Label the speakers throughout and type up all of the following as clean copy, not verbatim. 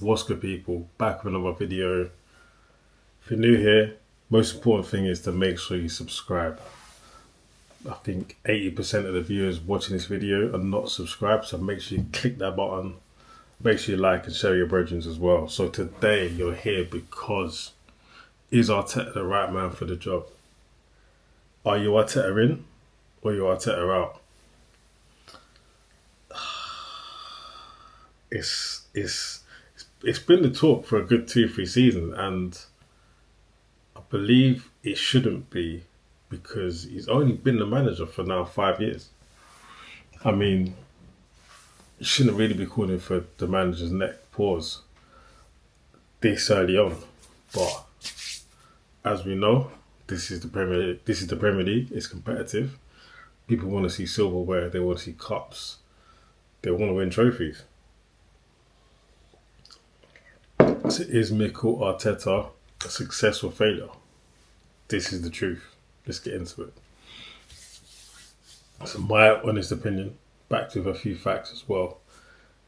Speaker 1: What's good, people? Back with another video. If you're new here, most important thing is to make sure you subscribe. I think 80% of the viewers watching this video are not subscribed, so make sure you click that button. Make sure you like and share your brethren as well. So today you're here because is Arteta the right man for the job? Are you Arteta in or are you Arteta out? It's been the talk for a good 2-3 seasons, and I believe it shouldn't be because he's only been the manager for now 5 years. I mean, you shouldn't really be calling for the manager's neck pause this early on. But as we know, this is the Premier League. It's competitive. People want to see silverware. They want to see cups. They want to win trophies. So is Mikel Arteta a success or failure? This is the truth. Let's get into it. So my honest opinion, backed with a few facts as well.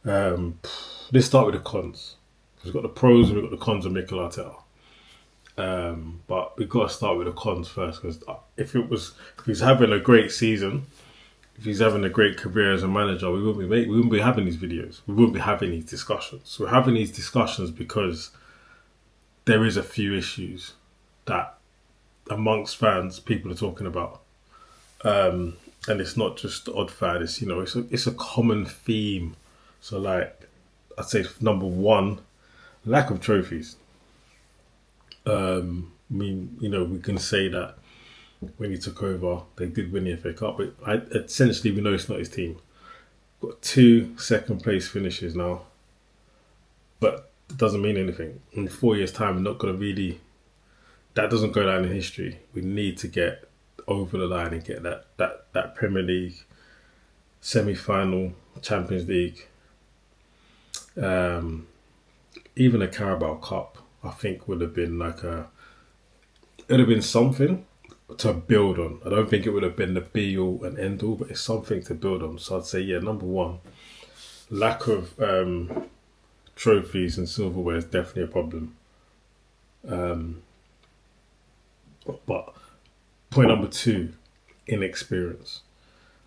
Speaker 1: Let's start with the cons. We've got the pros and we've got the cons of Mikel Arteta. But we've got to start with the cons first, because if he's having a great season, if he's having a great career as a manager, we wouldn't be having these videos. We wouldn't be having these discussions. We're having these discussions because there is a few issues that amongst fans people are talking about. And it's not just the odd fan, it's a common theme. So like I'd say number one, lack of trophies. We can say that when he took over, they did win the FA Cup, but essentially we know it's not his team. Got 2 second place finishes now, but it doesn't mean anything. In 4 years' time, we're not going to really. That doesn't go down in history. We need to get over the line and get that Premier League semi-final, Champions League, even a Carabao Cup. I think would have been something to build on. I don't think it would have been the be all and end all, but it's something to build on. So I'd say, number one, lack of trophies and silverware is definitely a problem. But point number 2, inexperience.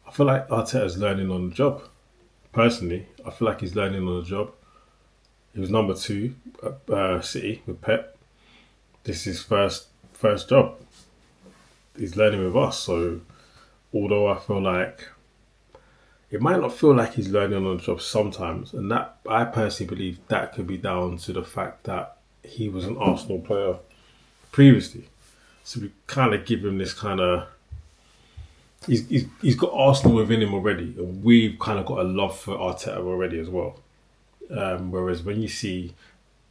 Speaker 1: I feel like Arteta's learning on the job. Personally, I feel like he's learning on the job. He was number 2 at City with Pep. This is his first job. He's learning with us. So although I feel like it might not feel like he's learning on the job sometimes, and that I personally believe that could be down to the fact that he was an Arsenal player previously. So we kind of give him this kind of he's got Arsenal within him already, and we've kind of got a love for Arteta already as well. Whereas when you see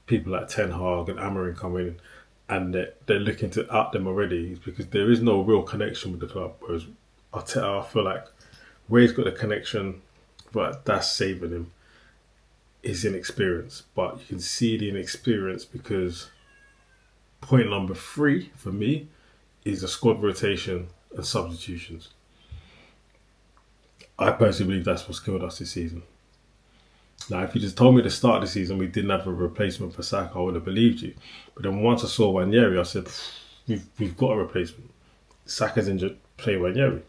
Speaker 1: people like Ten Hag and Amorim come in and they're looking to out them already, it's because there is no real connection with the club. Whereas Arteta, I feel like where he's got the connection, but that's saving him, is inexperience. But you can see the inexperience because point number 3 for me is the squad rotation and substitutions. I personally believe that's what's killed us this season. Now, if you just told me at the start of the season we didn't have a replacement for Saka, I would have believed you. But then once I saw Wanyeri, I said, we've got a replacement. Saka's injured, play Wanyeri.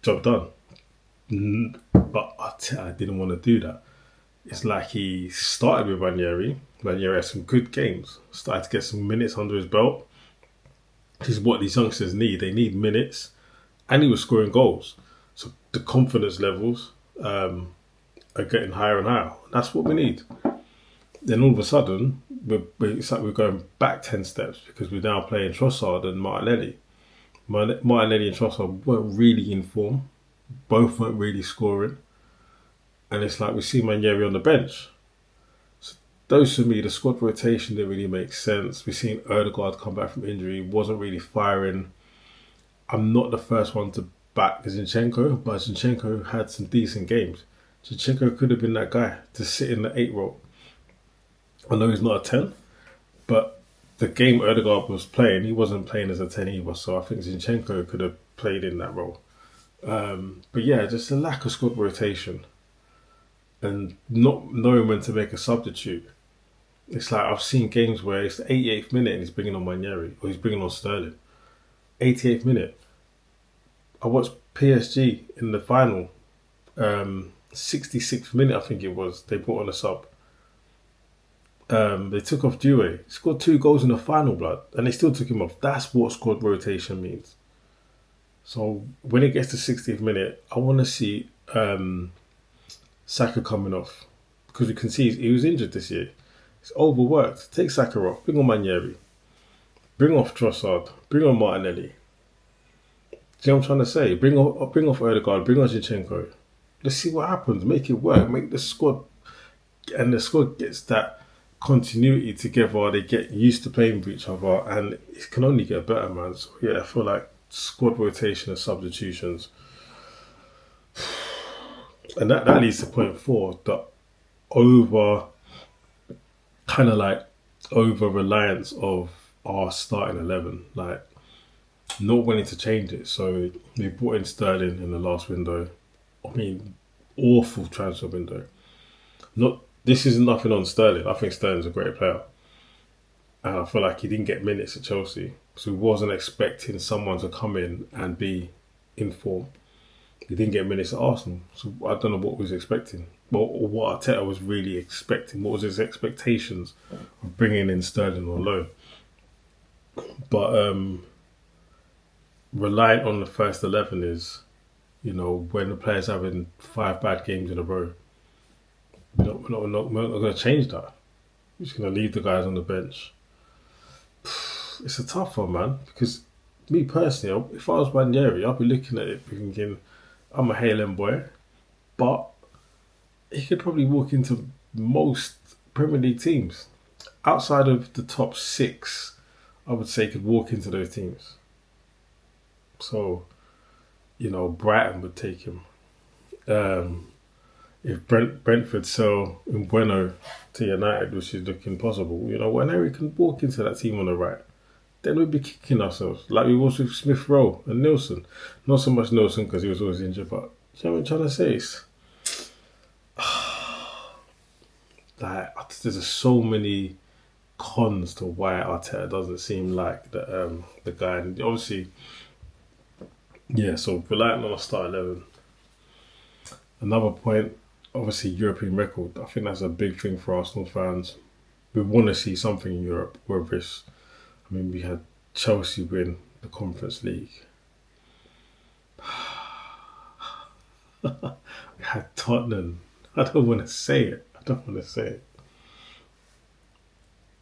Speaker 1: Job done. But I didn't want to do that. It's like he started with Wanyeri. Wanyeri had some good games. Started to get some minutes under his belt. This is what these youngsters need. They need minutes. And he was scoring goals. So the confidence levels are getting higher and higher. That's what we need. Then all of a sudden, it's like we're going back 10 steps because we're now playing Trossard and Martinelli. Martinelli and Trossard weren't really in form. Both weren't really scoring. And it's like we see Wanyeri on the bench. So those for me, the squad rotation didn't really make sense. We've seen Odegaard come back from injury, wasn't really firing. I'm not the first one to back Zinchenko, but Zinchenko had some decent games. Zinchenko could have been that guy to sit in the 8 role. I know he's not a 10, but the game Odegaard was playing, he wasn't playing as a 10 either, so I think Zinchenko could have played in that role. But yeah, just a lack of squad rotation. and not knowing when to make a substitute. It's like I've seen games where it's the 88th minute and he's bringing on Manieri or he's bringing on Sterling. 88th minute. I watched PSG in the final. 66th minute, I think it was. They put on a sub. They took off Due. He scored 2 goals in the final, blood, and they still took him off. That's what squad rotation means. So when it gets to 60th minute, I want to see Saka coming off because you can see he was injured this year. He's overworked. Take Saka off. Bring on Manieri. Bring off Trossard. Bring on Martinelli. Do you know what I'm trying to say? Bring off Odegaard. Bring on Zinchenko. Let's see what happens. Make it work. Make the squad, and the squad gets that continuity together. They get used to playing with each other, and it can only get better, man. So yeah, I feel like squad rotation and substitutions, and that leads to point 4. The over kind of like over-reliance of our starting 11, like not wanting to change it. So they brought in Sterling in the last window. I mean, awful transfer window. Not This is nothing on Sterling. I think Sterling's a great player, and I feel like he didn't get minutes at Chelsea, so he wasn't expecting someone to come in and be in form. He didn't get minutes at Arsenal, so I don't know what he was expecting. Or what Arteta was really expecting. What was his expectations of bringing in Sterling on loan? But relying on the first 11 is, when the player's having 5 bad games in a row, we're not going to change that. We're just going to leave the guys on the bench. It's a tough one, man, because me personally, if I was Ranieri, I'd be looking at it thinking, I'm a Haaland boy, but he could probably walk into most Premier League teams. Outside of the top 6, I would say he could walk into those teams. So, Brighton would take him. If Brentford sell Bueno to United, which is looking possible, whenever he can walk into that team on the right, then we'd be kicking ourselves like we was with Smith Rowe and Nielsen. Not so much Nielsen because he was always injured, but you know what I'm trying to say? It's, like, there's just so many cons to why Arteta doesn't seem like the guy. And obviously, yeah, so relying on a start 11. Another point, obviously, European record. I think that's a big thing for Arsenal fans. We want to see something in Europe, whether it's, we had Chelsea win the Conference League. We had Tottenham. I don't want to say it.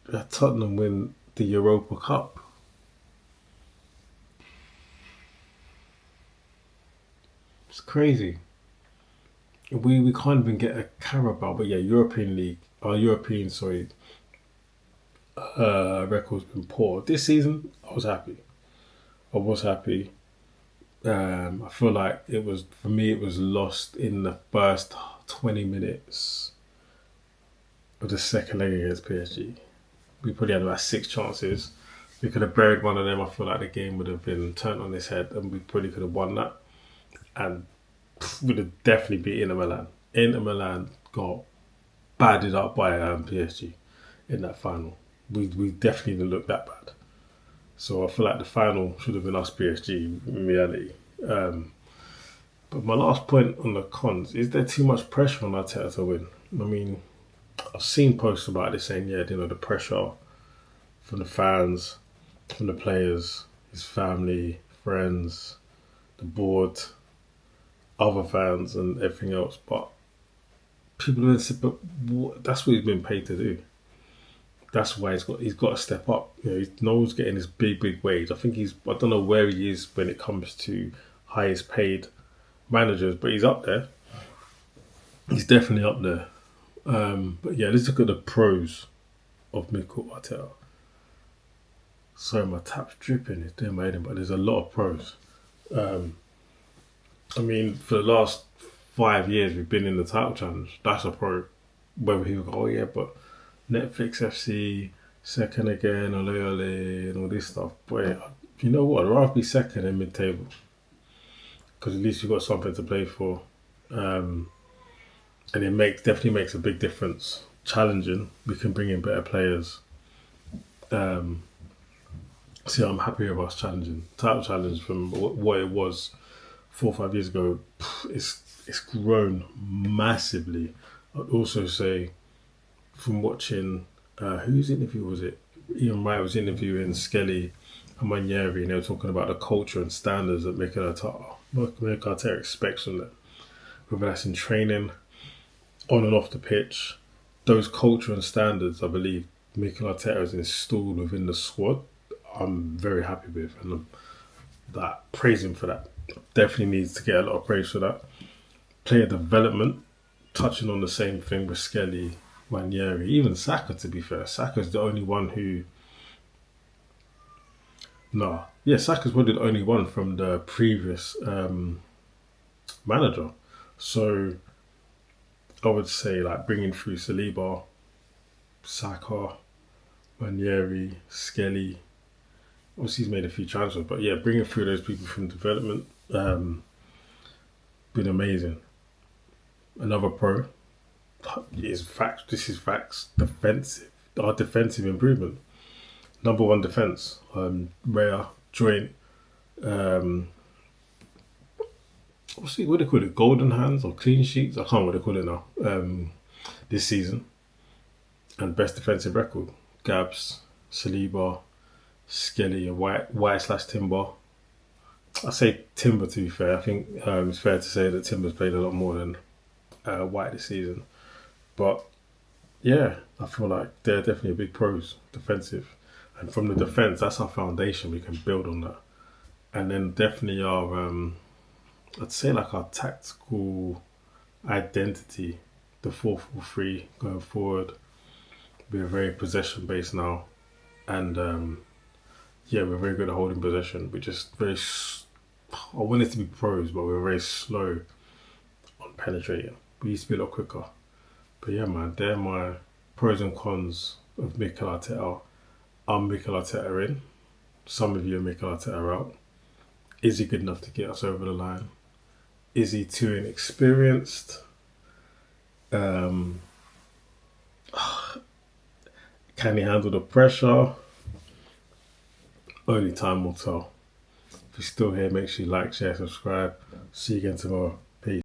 Speaker 1: We had Tottenham win the Europa Cup. It's crazy. We can't even get a Carabao, but yeah, record's been poor. This season, I was happy. I feel like it was lost in the first 20 minutes of the second leg against PSG. We probably had about 6 chances. We could have buried one of them. I feel like the game would have been turned on its head and we probably could have won that. And would have definitely beat Inter Milan. Inter Milan got battered up by PSG in that final. We definitely didn't look that bad. So I feel like the final should have been us PSG in reality. But my last point on the cons, is there too much pressure on Arteta to win? I've seen posts about this saying, the pressure from the fans, from the players, his family, friends, the board, other fans and everything else, but people have said, that's what he's been paid to do. That's why he's got to step up. No one's getting this big wage. I don't know where he is when it comes to highest paid managers, but he's up there. He's definitely up there. But yeah, let's look at the pros of Mikel Arteta. Sorry, my tap's dripping. It's doing my head in, but there's a lot of pros. For the last 5 years, we've been in the title challenge. That's a pro. Whether he will go, but Netflix FC, second again, ole ole, and all this stuff. But you know what? I'd rather be second in mid-table. Because at least you've got something to play for. and it definitely makes a big difference. Challenging, we can bring in better players. Um, so yeah, I'm happy with us challenging. Title challenge from what it was 4 or 5 years ago, it's grown massively. I'd also say from watching whose interview was it? Ian Wright was interviewing Skelly and Manieri, and they were talking about the culture and standards that Mikel Arteta expects from them, whether that's in training, on and off the pitch. Those culture and standards, I believe, Mikel Arteta has installed within the squad. I'm very happy with, and praise him for that. Definitely needs to get a lot of praise for that. Player development, touching on the same thing with Skelly, Manieri, even Saka. To be fair, Saka's the only one who. No, yeah, Saka's probably the only one from the previous manager. So I would say like bringing through Saliba, Saka, Manieri, Skelly. Obviously, he's made a few transfers, but yeah, bringing through those people from development, been amazing. Another pro is facts. This is facts. Defensive, our defensive improvement. Number one defense. Rare joint. Um, what do they call it? Golden hands or clean sheets? I can't remember what they call it now. This season, and best defensive record. Gabs, Saliba, Skelly, and White slash Timber. I say Timber to be fair. I think it's fair to say that Timber's played a lot more than White this season. But yeah, I feel like they're definitely a big pros defensive, and from the defense, that's our foundation. We can build on that, and then definitely our I'd say like our tactical identity, the 4-4-3 going forward. We're very possession based now, and yeah, we're very good at holding possession. We're just I want it to be pros, but we're very slow on penetrating. We used to be a lot quicker. But yeah, man, they're my pros and cons of Mikel Arteta. I'm Mikel Arteta in. Some of you are Mikel Arteta out. Is he good enough to get us over the line? Is he too inexperienced? Um, can he handle the pressure? Only time will tell. If you're still here, make sure you like, share, subscribe. See you again tomorrow.